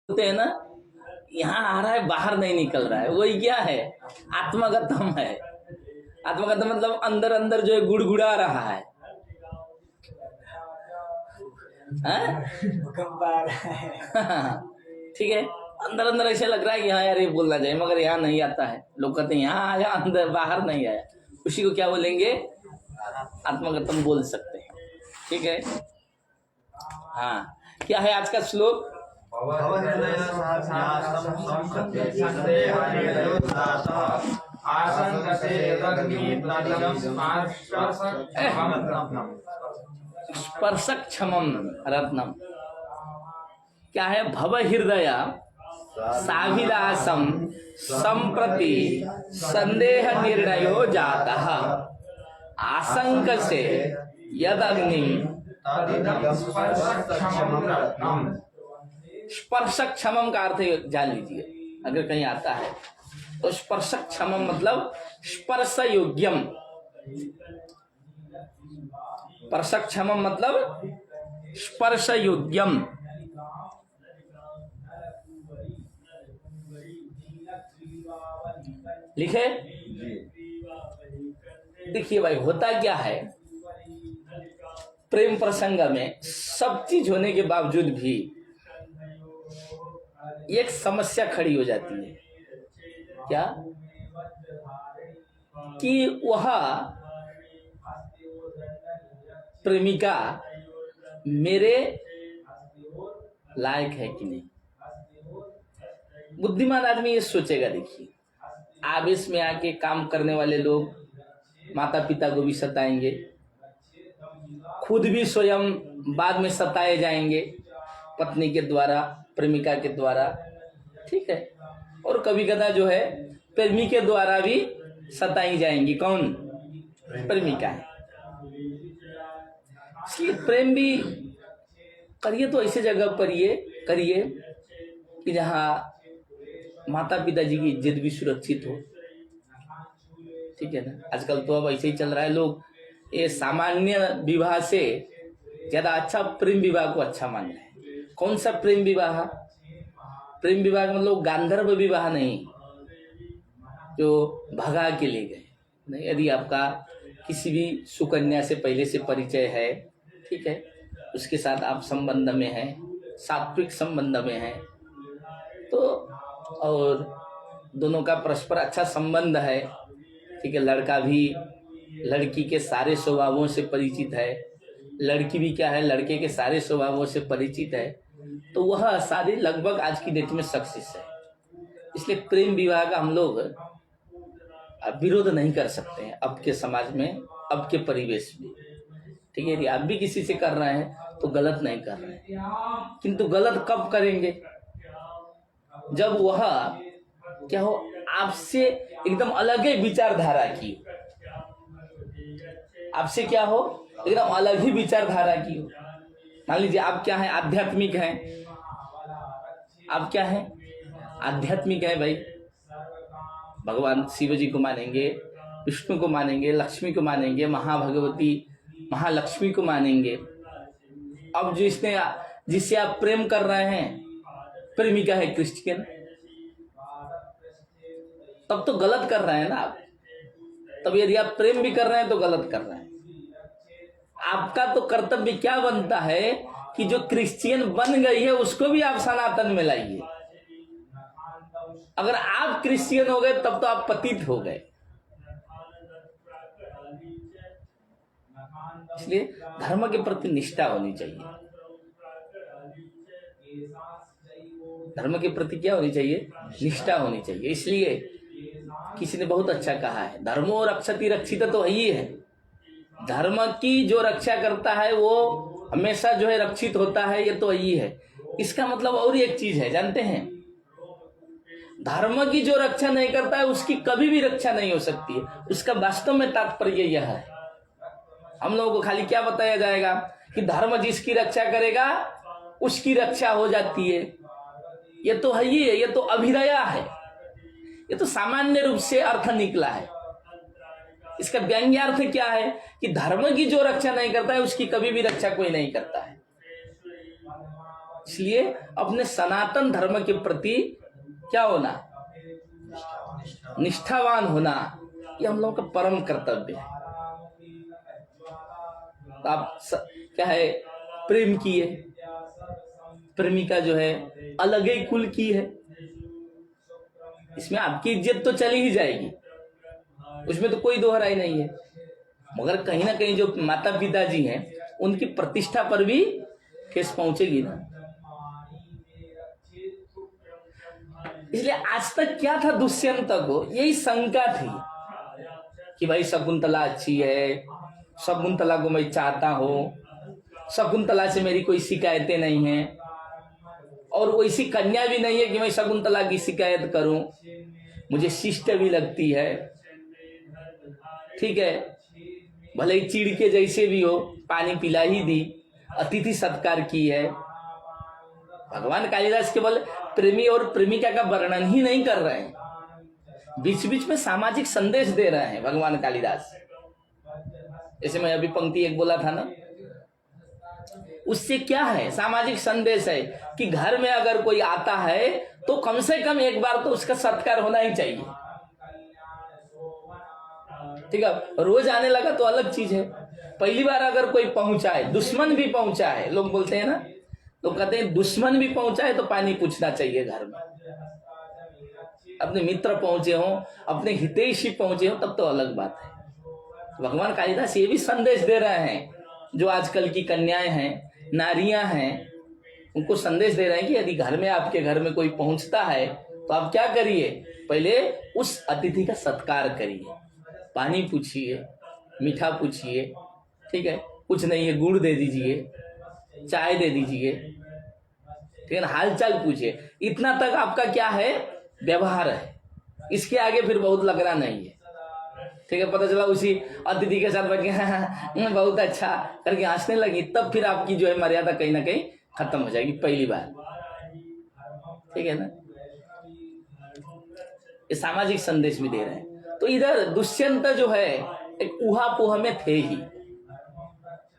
होते हैं ना, यहाँ आ रहा है बाहर नहीं निकल रहा है, वही क्या है? आत्मगतम है। आत्मगतम मतलब अंदर अंदर जो है गुड़गुड़ा रहा है। ठीक है, अंदर अंदर ऐसे लग रहा है कि हाँ यार ये बोलना चाहिए, मगर यहाँ नहीं आता है। लोग कहते हैं यहाँ आया, अंदर बाहर नहीं आया। उसी को क्या बोलेंगे? आत्मगतम बोल सकते हैं। ठीक है, हाँ। क्या है आज का श्लोक? स्पर्शक क्षमम रत्नम। क्या है? भव हृदय साभिलाषम संप्रति संदेह निर्णयो जातः आशंक से यद अग्नि। स्पर्शक क्षमम का अर्थ जान लीजिए, अगर कहीं आता है तो स्पर्शक क्षमम मतलब स्पर्श योग्यम। स्पर्शक क्षमम मतलब स्पर्श योग्यम। लिखे? देखिए भाई, होता क्या है, प्रेम प्रसंग में सब चीज होने के बावजूद भी एक समस्या खड़ी हो जाती है। क्या? कि वह प्रेमिका मेरे लायक है कि नहीं। बुद्धिमान आदमी ये सोचेगा। देखिए, आवेश में आके काम करने वाले लोग माता पिता को भी सताएंगे, खुद भी स्वयं बाद में सताए जाएंगे पत्नी के द्वारा, प्रेमिका के द्वारा। ठीक है, और कभी कदा जो है प्रेमी के द्वारा भी सताई जाएंगी। कौन? प्रेमिका है। इसलिए प्रेम भी करिए तो ऐसे जगह पर ये करिए कि जहाँ माता पिताजी की इज्जत भी सुरक्षित हो। ठीक है ना? आजकल तो अब ऐसे ही चल रहा है, लोग ये सामान्य विवाह से ज्यादा अच्छा प्रेम विवाह को अच्छा मान रहे हैं। कौन सा प्रेम विवाह? प्रेम विवाह मतलब गांधर्व विवाह नहीं, जो भगा के ले गए नहीं। यदि आपका किसी भी सुकन्या से पहले से परिचय है, ठीक है, उसके साथ आप संबंध में हैं, सात्विक संबंध में हैं, तो और दोनों का परस्पर अच्छा संबंध है, ठीक है, लड़का भी लड़की के सारे स्वभावों से परिचित है, लड़की भी क्या है, लड़के के सारे स्वभावों से परिचित है, तो वह शादी लगभग आज की डेट में सक्सेस है। इसलिए प्रेम विवाह का हम लोग विरोध नहीं कर सकते हैं अब के समाज में, अब के परिवेश में। ठीक है, यदि आप भी किसी से कर रहे हैं तो गलत नहीं कर रहे हैं, किंतु गलत कब करेंगे? जब वह क्या हो, आपसे एकदम अलग ही विचारधारा की, आपसे क्या हो, एकदम अलग ही विचारधारा की हो। मान लीजिए आप क्या है, आध्यात्मिक हैं, आप क्या है, आध्यात्मिक है भाई, भगवान शिव जी को मानेंगे, विष्णु को मानेंगे, लक्ष्मी को मानेंगे, महाभगवती महालक्ष्मी को मानेंगे। अब जिससे आप प्रेम कर रहे हैं, प्रेमिका है क्रिश्चियन, तब तो गलत कर रहे हैं ना आप। तब यदि आप प्रेम भी कर रहे हैं तो गलत कर रहे हैं। आपका तो कर्तव्य क्या बनता है कि जो क्रिश्चियन बन गई है उसको भी आप सनातन में लाइए। अगर आप क्रिश्चियन हो गए तब तो आप पतित हो गए। इसलिए धर्म के प्रति निष्ठा होनी चाहिए। धर्म के प्रति क्या होनी चाहिए? निष्ठा होनी चाहिए। इसलिए किसी ने बहुत अच्छा कहा है, धर्मो रक्षति रक्षित, तो यही है, धर्म की जो रक्षा करता है वो हमेशा जो है रक्षित होता है, ये तो यही है। इसका मतलब और एक चीज है, जानते हैं, धर्म की जो रक्षा नहीं करता है उसकी कभी भी रक्षा नहीं हो सकती है। उसका वास्तव में तात्पर्य यह है, हम लोगों को खाली क्या बताया जाएगा कि धर्म जिसकी रक्षा करेगा उसकी रक्षा हो जाती है। ये तो है ही है, ये तो अभिधेय है, ये तो सामान्य रूप से अर्थ निकला है। इसका व्यंग्यार्थ क्या है कि धर्म की जो रक्षा नहीं करता है उसकी कभी भी रक्षा कोई नहीं करता है। इसलिए अपने सनातन धर्म के प्रति क्या होना, निष्ठावान होना, ये हम लोगों का परम कर्तव्य है। आप क्या है, प्रेम किए, प्रेमिका जो है अलग ही कुल की है, इसमें आपकी इज्जत तो चली ही जाएगी, उसमें तो कोई दोहराई नहीं है, मगर कहीं ना कहीं जो माता पिताजी हैं उनकी प्रतिष्ठा पर भी ठेस पहुंचेगी ना। इसलिए आज तक क्या था, दुष्यंत को यही शंका थी कि भाई शकुंतला अच्छी है, शकुंतला को मैं चाहता हूँ, शकुंतला से मेरी कोई शिकायतें नहीं है, और वैसी कन्या भी नहीं है कि मैं शकुंतला की शिकायत करूं, मुझे शिष्ट भी लगती है, ठीक है, भले ही चीड़ के जैसे भी हो, पानी पिला ही दी, अतिथि सत्कार की है। भगवान कालिदास केवल प्रेमी और प्रेमिका का वर्णन ही नहीं कर रहे हैं, बीच बीच में सामाजिक संदेश दे रहे हैं भगवान कालिदास। जैसे मैं अभी पंक्ति एक बोला था ना, उससे क्या है, सामाजिक संदेश है कि घर में अगर कोई आता है तो कम से कम एक बार तो उसका सत्कार होना ही चाहिए, ठीक है। रोज आने लगा तो अलग चीज है, पहली बार अगर कोई पहुंचा है, दुश्मन भी पहुंचा है, लोग बोलते हैं ना, तो कहते हैं दुश्मन भी पहुंचा है तो पानी पूछना चाहिए घर में। अपने मित्र पहुंचे हो, अपने हितैषी पहुंचे हो, तब तो अलग बात है। भगवान कालिदास ये भी संदेश दे रहे हैं, जो आजकल की कन्याएं हैं, नारियां हैं, उनको संदेश दे रहे हैं कि यदि घर में, आपके घर में कोई पहुंचता है तो आप क्या करिए, पहले उस अतिथि का सत्कार करिए, पानी पूछिए, मीठा पूछिए, ठीक है, कुछ नहीं है गुड़ दे दीजिए, चाय दे दीजिए, ठीक है ना, हालचाल पूछिए, इतना तक आपका क्या है, व्यवहार है। इसके आगे फिर बहुत लगना नहीं है, ठीक है। पता चला उसी अतिथि के साथ बैठ के बहुत अच्छा करके हंसने लगी, तब फिर आपकी जो है मर्यादा कहीं ना कहीं खत्म हो जाएगी पहली बार, ठीक है ना। ये सामाजिक संदेश भी दे रहे हैं। तो इधर दुष्यंत जो है एक ऊहापोह में थे ही,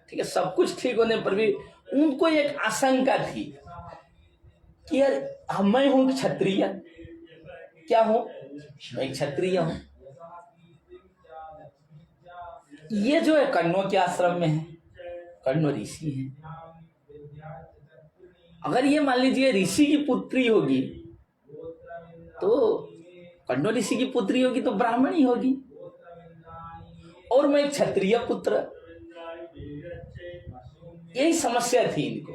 ठीक है, सब कुछ ठीक होने पर भी उनको एक आशंका थी कि यार मैं हूं क्षत्रिय, क्या हूं, मैं क्षत्रिय हूं, ये जो है कण्व के आश्रम में है, कण्व ऋषि है, अगर ये मान लीजिए ऋषि की पुत्री होगी तो कण्व ऋषि की पुत्री होगी तो ब्राह्मणी होगी, और मैं क्षत्रिय पुत्र, यही समस्या थी इनको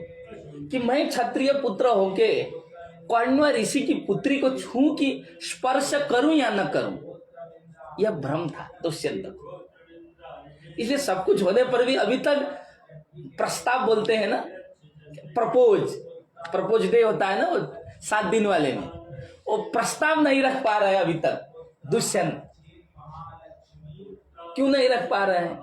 कि मैं क्षत्रिय पुत्र होके कण्व ऋषि की पुत्री को छू की स्पर्श करूं या न करूं, यह भ्रम था दुष्यंत को। इसलिए सब कुछ होने पर भी अभी तक प्रस्ताव बोलते हैं ना, प्रपोज डे होता है ना, वो 7 दिन वाले में, वो प्रस्ताव नहीं रख पा रहे अभी तक दुष्यंत। क्यों नहीं रख पा रहे हैं,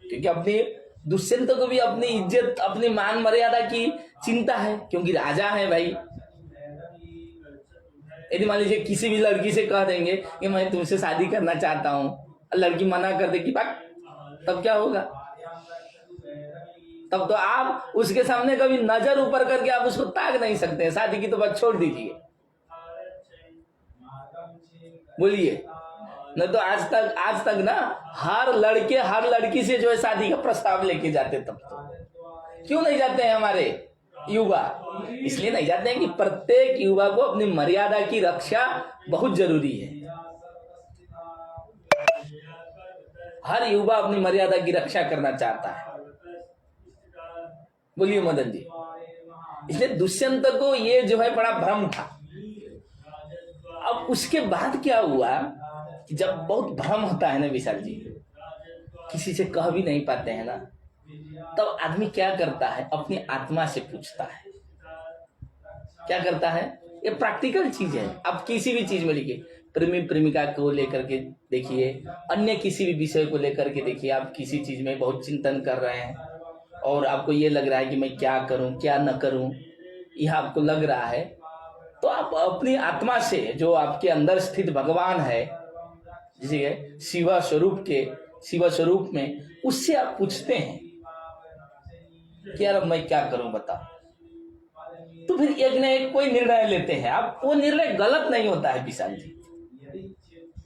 क्योंकि अपनी दुष्यंत को भी अपनी इज्जत, अपनी मान मर्यादा की चिंता है, क्योंकि राजा है भाई। यदि मान लीजिए किसी भी लड़की से कह देंगे कि मैं तुमसे शादी करना चाहता हूं, लड़की मना कर दे कि बात, तब क्या होगा, तब तो आप उसके सामने कभी नजर ऊपर करके आप उसको ताक नहीं सकते हैं, शादी की तो बात छोड़ दीजिए, बोलिए। नहीं तो आज तक ना हर लड़की से जो है शादी का प्रस्ताव लेके जाते, तब तो क्यों नहीं जाते हैं हमारे युवा, इसलिए नहीं जाते हैं कि प्रत्येक युवा को अपनी मर्यादा की रक्षा बहुत जरूरी है। हर युवा अपनी मर्यादा की रक्षा करना चाहता है, बोलिए मदन जी। इसलिए दुष्यंत को ये जो है बड़ा भ्रम था। अब उसके बाद क्या हुआ कि जब बहुत भ्रम होता है ना विशाल जी, किसी से कह भी नहीं पाते हैं ना, तब आदमी क्या करता है, अपनी आत्मा से पूछता है। क्या करता है, ये प्रैक्टिकल चीज है, आप किसी भी चीज में लिखिए, प्रेमी प्रेमिका को लेकर के देखिए, अन्य किसी भी विषय को लेकर के देखिए, आप किसी चीज में बहुत चिंतन कर रहे हैं और आपको ये लग रहा है कि मैं क्या करूं क्या न करूं, यह आपको लग रहा है, तो आप अपनी आत्मा से, जो आपके अंदर स्थित भगवान है, जिसे शिव स्वरूप में, उससे आप पूछते हैं कि यार मैं क्या करूं बताओ। तो फिर एक न एक कोई निर्णय लेते हैं। अब वो निर्णय गलत नहीं होता है विशाल जी।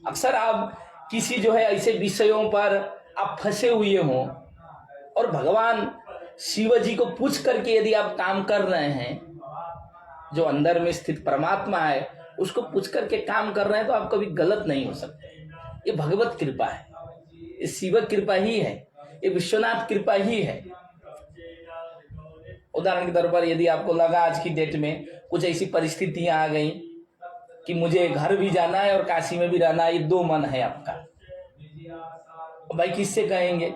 अक्सर आप किसी जो है ऐसे विषयों पर आप फंसे हुए हों और भगवान शिव जी को पूछ करके यदि आप काम कर रहे हैं, जो अंदर में स्थित परमात्मा है उसको पूछ करके काम कर रहे हैं, तो आप कभी गलत नहीं हो सकते। ये भगवत कृपा है, ये शिव कृपा ही है, ये विश्वनाथ कृपा ही है। उदाहरण के तौर पर यदि आपको लगा आज की डेट में कुछ ऐसी परिस्थितियां आ गई कि मुझे घर भी जाना है और काशी में भी रहना है, ये दो मन है आपका, भाई किससे कहेंगे?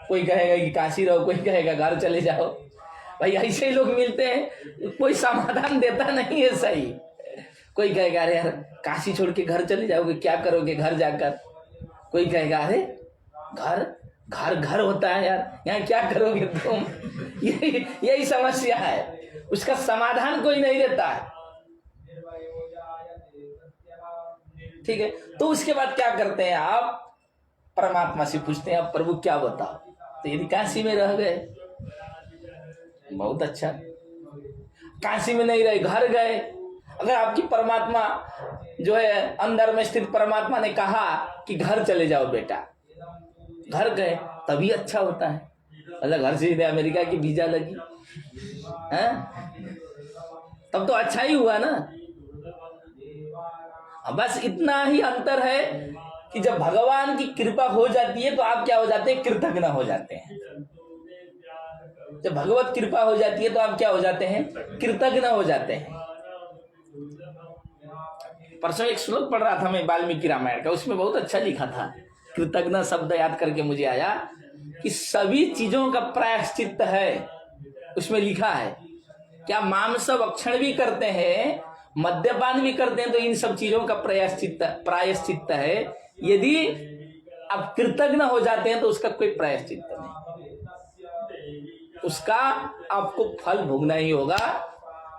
कोई कहेगा कि काशी रहो, कोई कहेगा घर चले जाओ। भाई ऐसे ही लोग मिलते हैं, कोई समाधान देता नहीं है सही। कोई कहेगा अरे यार काशी छोड़ के घर चले जाओगे, क्या करोगे घर जाकर? कोई कहेगा अरे घर घर घर होता है यार, यहाँ क्या करोगे तुम? यही समस्या है, उसका समाधान कोई नहीं देता है। ठीक है, तो उसके बाद क्या करते हैं आप? परमात्मा से पूछते हैं अब प्रभु क्या बताओ। तो यदि काशी में रह गए बहुत अच्छा, काशी में नहीं रहे घर गए, अगर आपकी परमात्मा जो है अंदर में स्थित परमात्मा ने कहा कि घर चले जाओ बेटा, घर गए तभी अच्छा होता है। मतलब घर से सीधे अमेरिका की वीजा लगी है, तब तो अच्छा ही हुआ ना। बस इतना ही अंतर है कि जब भगवान की कृपा हो जाती है तो आप क्या हो जाते हैं? कृतज्ञ हो जाते हैं। जब भगवत कृपा हो जाती है तो आप क्या हो जाते हैं? कृतज्ञ हो जाते हैं। परसों एक श्लोक पढ़ रहा था मैं वाल्मीकि रामायण का, उसमें बहुत अच्छा लिखा था। कृतज्ञ शब्द याद करके मुझे आया कि सभी चीजों का प्रायश्चित्त है। उसमें लिखा है क्या मांस भक्षण भी करते हैं, मद्यपान भी करते हैं, तो इन सब चीजों का प्रायश्चित्त है। यदि आप कृतज्ञ हो जाते हैं तो उसका कोई प्रायश्चित्त नहीं, उसका आपको फल भोगना ही होगा,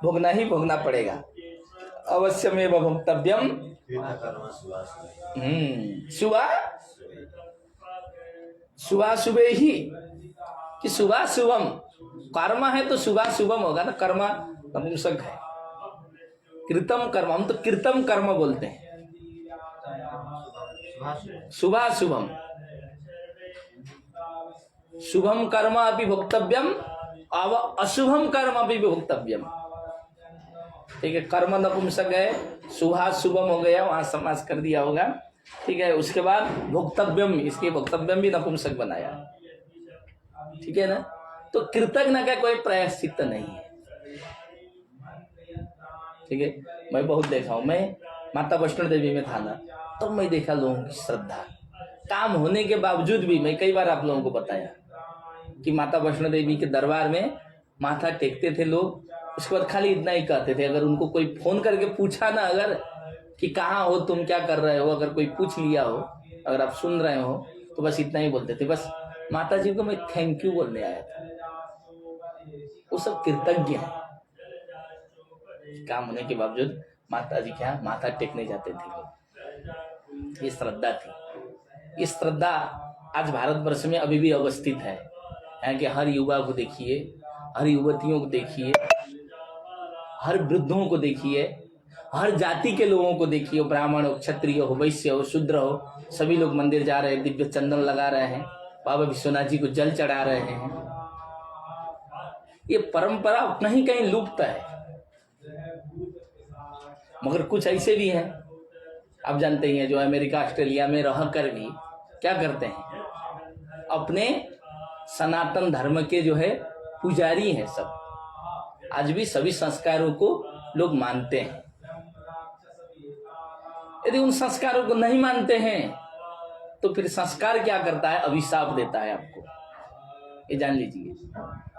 भोगना ही भोगना पड़ेगा। अवश्यमेव भोक्तव्यम। सुबह सुबह ही कि सुबह शुभम कर्म है तो सुबह शुभम होगा ना। कर्म नपुंसक है, कृतम कर्म, हम तो कृतम कर्म बोलते हैं। सुबह शुभम, शुभम कर्म अपि भोक्तव्यम, अब अशुभम कर्म अपि भोक्तव्यम। ठीक है, कर्म नपुंसक है, सुबह शुभम हो गया, वहां समास कर दिया होगा। ठीक है, उसके बाद भोक्तव्यम, इसके भोक्तव्यम भी नपुंसक बनाया। ठीक है ना। तो कृतज्ञ का कोई प्रायश्चित्त नहीं है। ठीक है, मैं बहुत देखा हूं, मैं माता वैष्णो देवी में था ना, तो मैं देखा लोगों की श्रद्धा, काम होने के बावजूद भी। मैं कई बार आप लोगों को बताया कि माता वैष्णो देवी के दरबार में माथा टेकते थे लोग, उसके बाद खाली इतना ही कहते थे। अगर उनको कोई फोन करके पूछा ना अगर कि कहाँ हो तुम, क्या कर रहे हो, अगर कोई पूछ लिया हो, अगर आप सुन रहे हो, तो बस इतना ही बोलते थे, बस माता जी को मैं थैंक यू बोलने आया था। वो सब कृतज्ञ है। काम होने के बावजूद माता जी क्या माथा टेकने जाते थे लोग। ये श्रद्धा थी। ये श्रद्धा आज भारतवर्ष में अभी भी अवस्थित है। यहाँ के हर युवा को देखिए, हर युवतियों को देखिए, हर वृद्धों को देखिए, हर जाति के लोगों को देखिए, ब्राह्मण हो, क्षत्रिय हो, वैश्य हो, शूद्र हो, सभी लोग मंदिर जा रहे हैं, दिव्य चंदन लगा रहे हैं, बाबा विश्वनाथ जी को जल चढ़ा रहे हैं। ये परंपरा कहीं कहीं लुप्त है, मगर कुछ ऐसे भी हैं, आप जानते ही हैं, जो अमेरिका ऑस्ट्रेलिया में रहकर भी क्या करते हैं, अपने सनातन धर्म के जो है पुजारी हैं सब। आज भी सभी संस्कारों को लोग मानते हैं। यदि उन संस्कारों को नहीं मानते हैं तो फिर संस्कार क्या करता है? अभिशाप देता है आपको, ये जान लीजिए।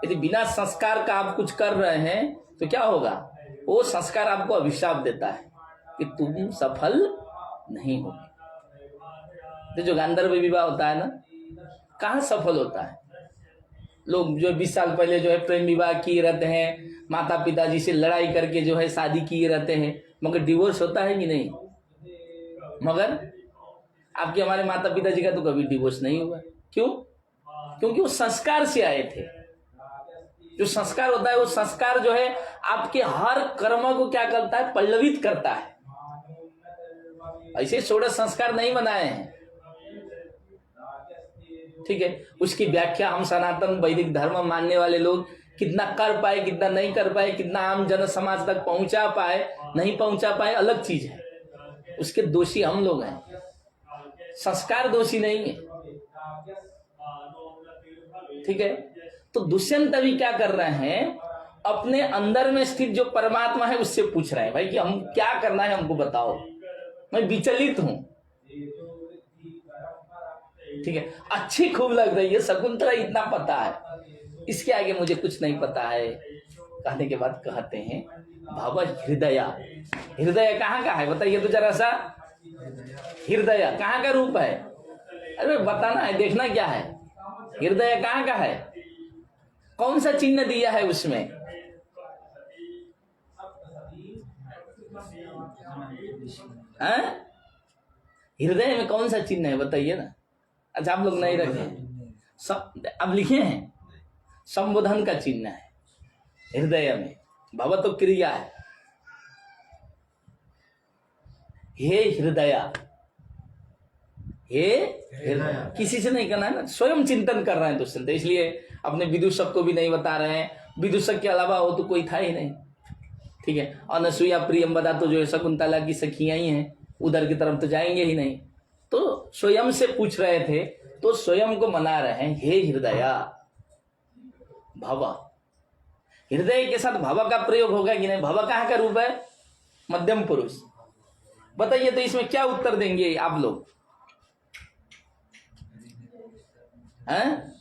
यदि बिना संस्कार का आप कुछ कर रहे हैं तो क्या होगा? वो संस्कार आपको अभिशाप देता है कि तुम सफल नहीं होगे। तो जो गांधर्व विवाह होता है ना, कहाँ सफल होता है? लोग जो 20 साल पहले जो है प्रेम विवाह किए रहते हैं, माता पिताजी से लड़ाई करके जो है शादी किए रहते हैं, मगर डिवोर्स होता है कि नहीं? मगर आपके हमारे माता पिताजी का तो कभी डिवोर्स नहीं हुआ। क्यों? क्योंकि वो संस्कार से आए थे। जो संस्कार होता है वो संस्कार जो है आपके हर कर्म को क्या करता है, पल्लवित करता है। ऐसे 16 संस्कार नहीं बनाए हैं, ठीक है। उसकी व्याख्या हम सनातन वैदिक धर्म मानने वाले लोग कितना कर पाए, कितना नहीं कर पाए, कितना आम जन समाज तक पहुंचा पाए, नहीं पहुंचा पाए, अलग चीज है। उसके दोषी हम लोग हैं, संस्कार दोषी नहीं है, ठीक है। तो दुष्यंत अभी क्या कर रहे हैं, अपने अंदर में स्थित जो परमात्मा है उससे पूछ रहे हैं, भाई कि हम क्या करना है, हमको बताओ, मैं विचलित हूं, ठीक है। अच्छी खूब लग रही है शकुंतला, इतना पता है, इसके आगे मुझे कुछ नहीं पता है। कहने के बाद कहते हैं भव हृदय। हृदय कहाँ का है बताइए तो जरा सा, हृदय कहाँ का रूप है, अरे बताना है, देखना क्या है, हृदय कहाँ का है, कौन सा चिन्ह दिया है उसमें, हृदय में कौन सा चिन्ह है बताइए ना। अच्छा आप लोग नहीं रखे, सब अब लिखे हैं, संबोधन का चिन्ह है हृदय में, भव तो क्रिया है। हे हृदय, हे हृदय, किसी से नहीं करना है ना, स्वयं चिंतन कर रहे हैं दुष्यंत, इसलिए अपने विदूषक को भी नहीं बता रहे हैं, विदूषक के अलावा वो तो कोई था ही नहीं, ठीक है। अनसुईया प्रियंवदा तो जो है शकुंतला की सखियां ही हैं, उधर की तरफ तो जाएंगे ही नहीं, तो स्वयं से पूछ रहे थे, तो स्वयं को मना रहे हैं, हे हृदय भव। हृदय के साथ भव का प्रयोग होगा कि नहीं, भव कहाँ का रूप है, मध्यम पुरुष। बताइए तो इसमें क्या उत्तर देंगे आप लोग, हैं?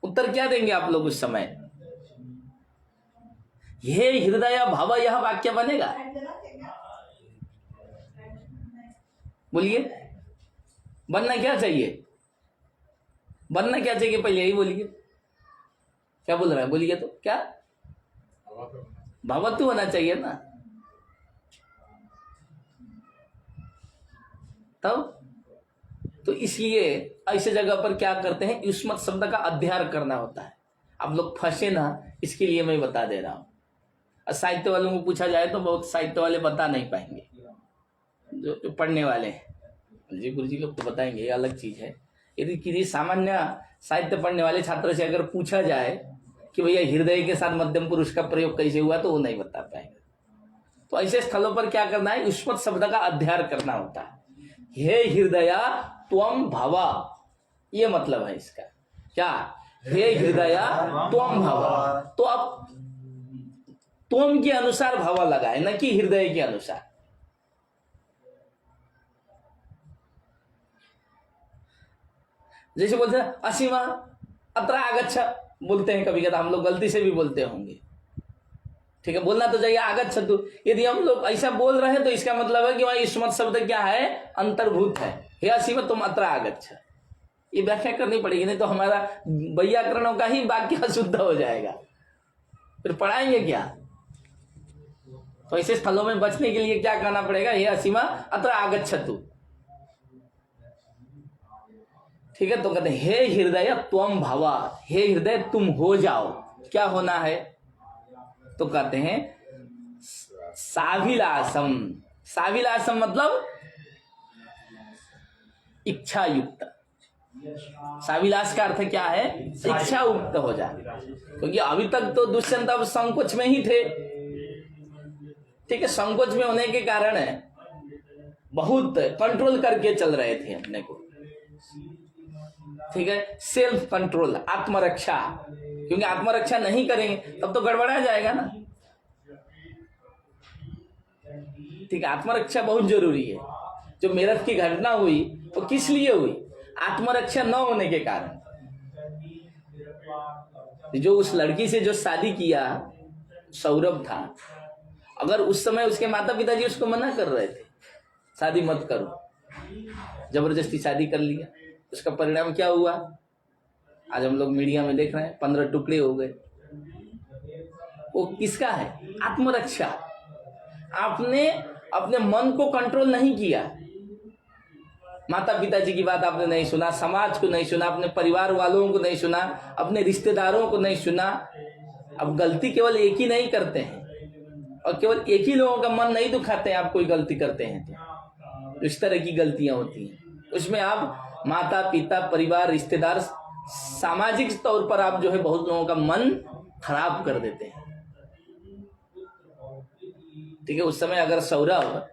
उत्तर क्या देंगे आप लोग उस समय, हे हृदय भव, यह वाक्य बनेगा, बोलिए बनना क्या चाहिए, बनना क्या चाहिए, पहले यही बोलिए, क्या बोल रहा है, बोलिए तो क्या, भावत्व होना चाहिए ना, तब तो इसलिए ऐसे जगह पर क्या करते हैं, युष्मत् शब्द का अध्ययन करना होता है। आप लोग फंसे ना, इसके लिए मैं बता दे रहा हूं। साहित्य वालों को पूछा जाए तो बहुत साहित्य वाले बता नहीं पाएंगे, जो पढ़ने वाले हैं जी, गुरु जी लोग तो बताएंगे, ये अलग चीज है। यदि किसी सामान्य साहित्य पढ़ने वाले छात्र से अगर पूछा जाए कि भैया हृदय के साथ मध्यम पुरुष का प्रयोग कैसे हुआ, तो वो नहीं बता पाएंगे। तो ऐसे स्थलों पर क्या करना है, युष्मत् शब्द का अध्ययन करना होता है। हे हृदय त्वम भव, ये मतलब है इसका, क्या, हे हृदय त्वम भव, तो अब त्वम के अनुसार भव लगा है, न कि हृदय के अनुसार। जैसे बोलते हैं असीमा अत्र आगच्छ, बोलते हैं कभी कभी, हम लोग गलती से भी बोलते होंगे, ठीक है, बोलना तो चाहिए आगच्छतु। यदि हम लोग ऐसा बोल रहे हैं तो इसका मतलब है कि वहां युष्मत् शब्द क्या है, अंतर्भूत है, हे असीम तुम अत्र आगच्छ, ये व्याख्या करनी पड़ेगी, नहीं तो हमारा वैयाकरणों का ही वाक्य अशुद्ध हो जाएगा, फिर पढ़ाएंगे क्या। तो ऐसे स्थलों में बचने के लिए क्या करना पड़ेगा, हे असीमा अत्र आगच्छतु, ठीक है। तो कहते हैं हे हृदय त्वम भव, हे हृदय तुम हो जाओ, क्या होना है, तो कहते हैं साभिलाषम। साभिलाषम मतलब इच्छा युक्त, साभिलाष का अर्थ क्या है, इच्छा युक्त हो जाए, क्योंकि अभी तक तो दुष्यंत अब संकोच में ही थे, ठीक है। संकोच में होने के कारण है बहुत कंट्रोल करके चल रहे थे अपने को, ठीक है, सेल्फ कंट्रोल, आत्मरक्षा, क्योंकि आत्मरक्षा नहीं करेंगे तब तो गड़बड़ा जाएगा ना, ठीक है। आत्मरक्षा बहुत जरूरी है। जो मेरठ की घटना हुई वो किस लिए हुई, आत्मरक्षा न होने के कारण। जो उस लड़की से जो शादी किया सौरभ था, अगर उस समय उसके माता पिताजी उसको मना कर रहे थे शादी मत करो, जबरदस्ती शादी कर लिया, उसका परिणाम क्या हुआ, आज हम लोग मीडिया में देख रहे हैं, 15 टुकड़े हो गए। वो किसका है, आत्मरक्षा। आपने अपने मन को कंट्रोल नहीं किया, माता पिताजी की बात आपने नहीं सुना, समाज को नहीं सुना, अपने परिवार वालों को नहीं सुना, अपने रिश्तेदारों को नहीं सुना। अब गलती केवल एक ही नहीं करते हैं और केवल एक ही लोगों का मन नहीं दुखाते हैं। आप कोई गलती करते हैं तो इस तरह की गलतियां होती हैं, उसमें आप माता पिता परिवार रिश्तेदार सामाजिक तौर पर आप जो है बहुत लोगों का मन खराब कर देते हैं। ठीक है, उस समय अगर सौरभ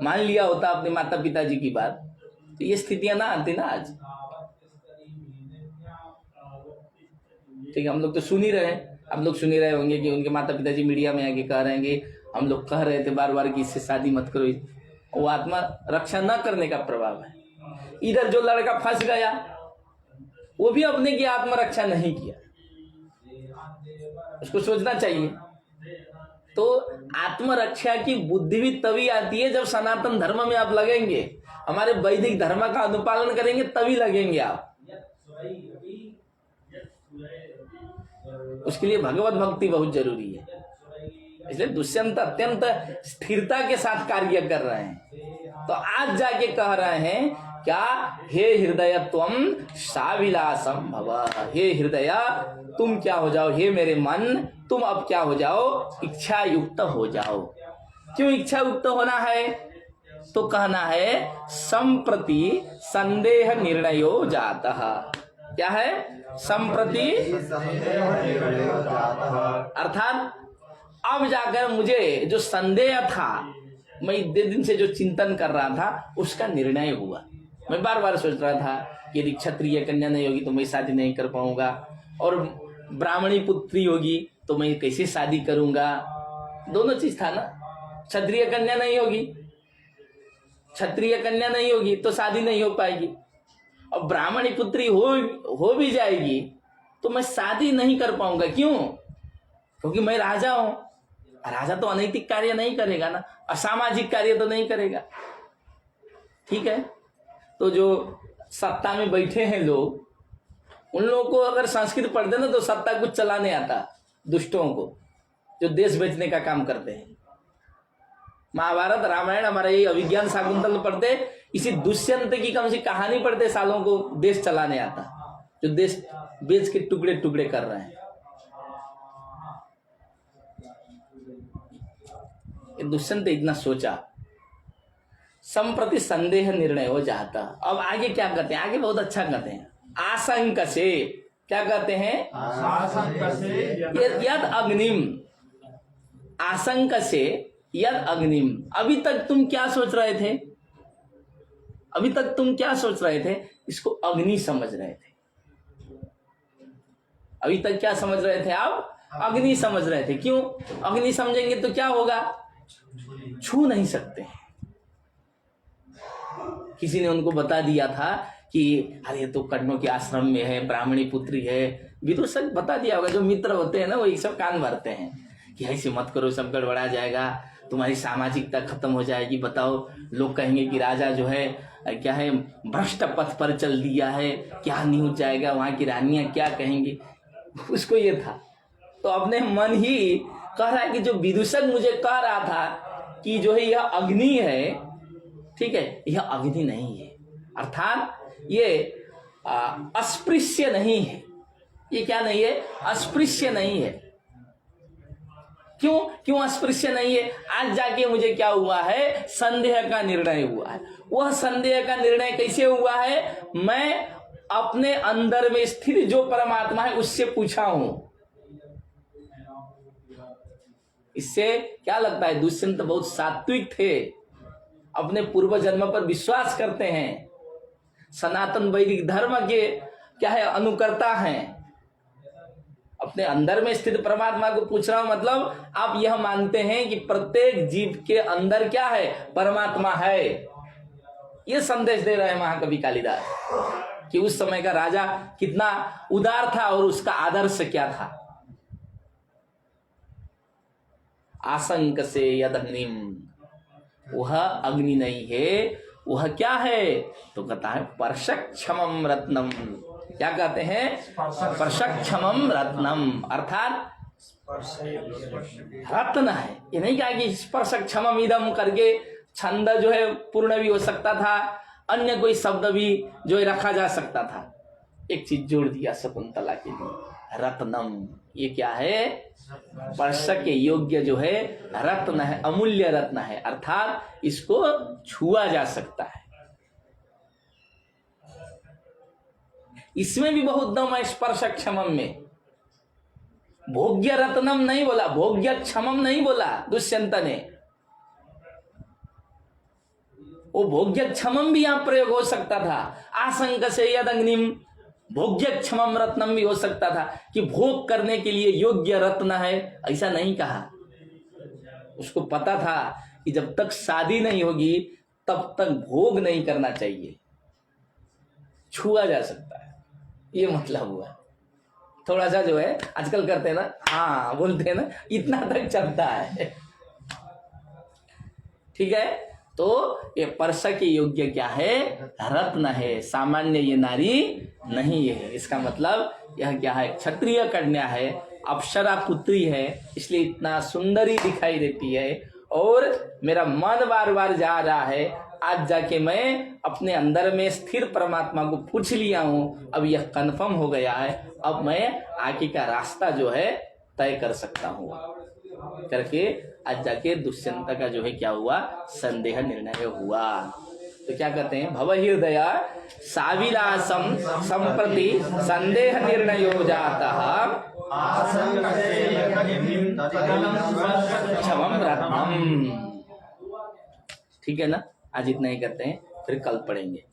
मान लिया होता अपने माता पिताजी की बात तो ये स्थितियां ना आती ना आज। ठीक है, हम लोग तो सुन ही रहे हैं, आप लोग सुन ही रहे होंगे कि उनके माता पिताजी मीडिया में आके कह रहे हैं कि हम लोग कह रहे थे बार बार कि इससे शादी मत करो। वो आत्मा रक्षा न करने का प्रभाव है। इधर जो लड़का फंस गया वो भी अपने की आत्मरक्षा नहीं किया, उसको सोचना चाहिए। तो आत्मरक्षा की बुद्धि भी तभी आती है जब सनातन धर्म में आप लगेंगे, हमारे वैदिक धर्म का अनुपालन करेंगे, तभी लगेंगे आप। उसके लिए भगवत भक्ति बहुत जरूरी है। इसलिए दुष्यंत अत्यंत स्थिरता के साथ कार्य कर रहे हैं। तो आज जाके कह रहे हैं क्या, हे हृदय त्वम साविलासम भव, हे हृदय तुम क्या हो जाओ, हे मेरे मन तुम अब क्या हो जाओ, इच्छा युक्त हो जाओ। क्यों इच्छा युक्त होना है? तो कहना है संप्रति संदेह निर्णयो जातः। क्या है? संप्रति अर्थात अब जाकर मुझे जो संदेह था, मैं इतने दिन से जो चिंतन कर रहा था उसका निर्णय हुआ। मैं बार बार सोच रहा था कि यदि क्षत्रिय कन्या नहीं होगी तो मैं शादी नहीं कर पाऊंगा, और ब्राह्मणी पुत्री होगी तो मैं कैसे शादी करूंगा। दोनों चीज था ना, क्षत्रिय कन्या नहीं होगी, क्षत्रिय कन्या नहीं होगी तो शादी नहीं हो पाएगी, और ब्राह्मणी पुत्री हो भी जाएगी तो मैं शादी नहीं कर पाऊंगा। क्यों? क्योंकि मैं राजा हूं। राजा तो अनैतिक कार्य नहीं करेगा ना, असामाजिक कार्य तो नहीं करेगा। ठीक है, तो जो सत्ता में बैठे हैं लोग, उन लोगों को अगर संस्कृत पढ़ते ना तो सत्ता कुछ चलाने आता, दुष्टों को जो देश बेचने का काम करते हैं। महाभारत रामायण हमारा ये अभिज्ञान शाकुंतल पढ़ते, इसी दुष्यंत की कम से कहानी पढ़ते, सालों को देश चलाने आता, जो देश बेच के टुकड़े टुकड़े कर रहे हैं। दुष्यंत इतना सोचा, संप्रति संदेह निर्णय हो जाता। अब आगे क्या कहते हैं? आगे बहुत अच्छा कहते हैं, आशंक से। क्या कहते हैं? आशंक से यद अग्निम, आशंक से यद अग्निम। अभी तक तुम क्या सोच रहे थे? अभी तक तुम क्या सोच रहे थे? इसको अग्नि समझ रहे थे। अभी तक क्या समझ रहे थे आप? अग्नि समझ रहे थे। क्यों? अग्नि समझेंगे तो क्या होगा? छू नहीं सकते। किसी ने उनको बता दिया था कि अरे तो कर्णों के आश्रम में है, ब्राह्मणी पुत्री है। विदुषक बता दिया होगा, जो मित्र होते हैं ना वो एक सब कान भरते हैं कि ऐसे मत करो, सब गड़बड़ा जाएगा, तुम्हारी सामाजिकता खत्म हो जाएगी। बताओ, लोग कहेंगे कि राजा जो है क्या है, भ्रष्ट पथ पर चल दिया है, क्या नहीं हो जाएगा, वहां की रानियां क्या कहेंगी। उसको ये था, तो अपने मन ही कह रहा है कि जो विदुषक मुझे कह रहा था कि जो है यह अग्नि है, ठीक है, यह अग्नि नहीं है, अर्थात ये अस्पृश्य नहीं है। ये क्या नहीं है? अस्पृश्य नहीं है। क्यों? क्यों अस्पृश्य नहीं है? आज जाके मुझे क्या हुआ है? संदेह का निर्णय हुआ है। वह संदेह का निर्णय कैसे हुआ है? मैं अपने अंदर में स्थिर जो परमात्मा है उससे पूछा हूं। इससे क्या लगता है? दुष्यंत बहुत सात्विक थे, अपने पूर्व जन्म पर विश्वास करते हैं, सनातन वैदिक धर्म के क्या है, अनुकर्ता हैं। अपने अंदर में स्थित परमात्मा को पूछ रहा हूं, मतलब आप यह मानते हैं कि प्रत्येक जीव के अंदर क्या है? परमात्मा है। यह संदेश दे रहे हैं महाकवि कालिदास कि उस समय का राजा कितना उदार था और उसका आदर्श क्या था। आशंक से यद अग्निम, वह अग्नि नहीं है, वह क्या है? तो कहता है परशक्षमम रत्नम। क्या कहते हैं? परशक्षमम रत्नम, अर्थात रत्न है। ये नहीं कहा कि स्पर्शक्षमम इदम करके छंद जो है पूर्ण भी हो सकता था, अन्य कोई शब्द भी जो है रखा जा सकता था। एक चीज जोड़ दिया शकुंतला के लिए, रत्नम। ये क्या है? स्पर्श के योग्य जो है रत्न है, अमूल्य रत्न है, अर्थात इसको छुआ जा सकता है। इसमें भी बहुत दम है स्पर्श क्षमम में। भोग्य रत्नम नहीं बोला, भोग्य क्षमम नहीं बोला दुष्यंत ने। वो भोग्य क्षमम भी यहां प्रयोग हो सकता था। आशंक से यद अग्निम, भोग्य क्षमम रत्नम भी हो सकता था कि भोग करने के लिए योग्य रत्न है, ऐसा नहीं कहा। उसको पता था कि जब तक शादी नहीं होगी तब तक भोग नहीं करना चाहिए, छुआ जा सकता है, ये मतलब हुआ। थोड़ा सा जो है आजकल करते हैं ना, हाँ बोलते हैं ना, इतना तक चलता है। ठीक है, तो ये पर्श के योग्य क्या है? रत्न है, सामान्य ये नारी नहीं है। इसका मतलब यह क्या है? क्षत्रिय कन्या है, अप्सरा पुत्री है, इसलिए इतना सुंदरी दिखाई देती है। और मेरा मन बार बार जा रहा है, आज जाके मैं अपने अंदर में स्थिर परमात्मा को पूछ लिया हूं, अब यह कंफर्म हो गया है, अब मैं आगे का रास्ता जो है तय कर सकता हूं करके आज जाके दुष्यंत का जो है क्या हुआ? संदेह निर्णय हुआ। तो क्या कहते हैं? भव हृदय साविलासम संप्रति संदेह निर्णयो जातः क्षमम रत्नम। ठीक है ना? आज इतना ही करते हैं, फिर कल पढ़ेंगे।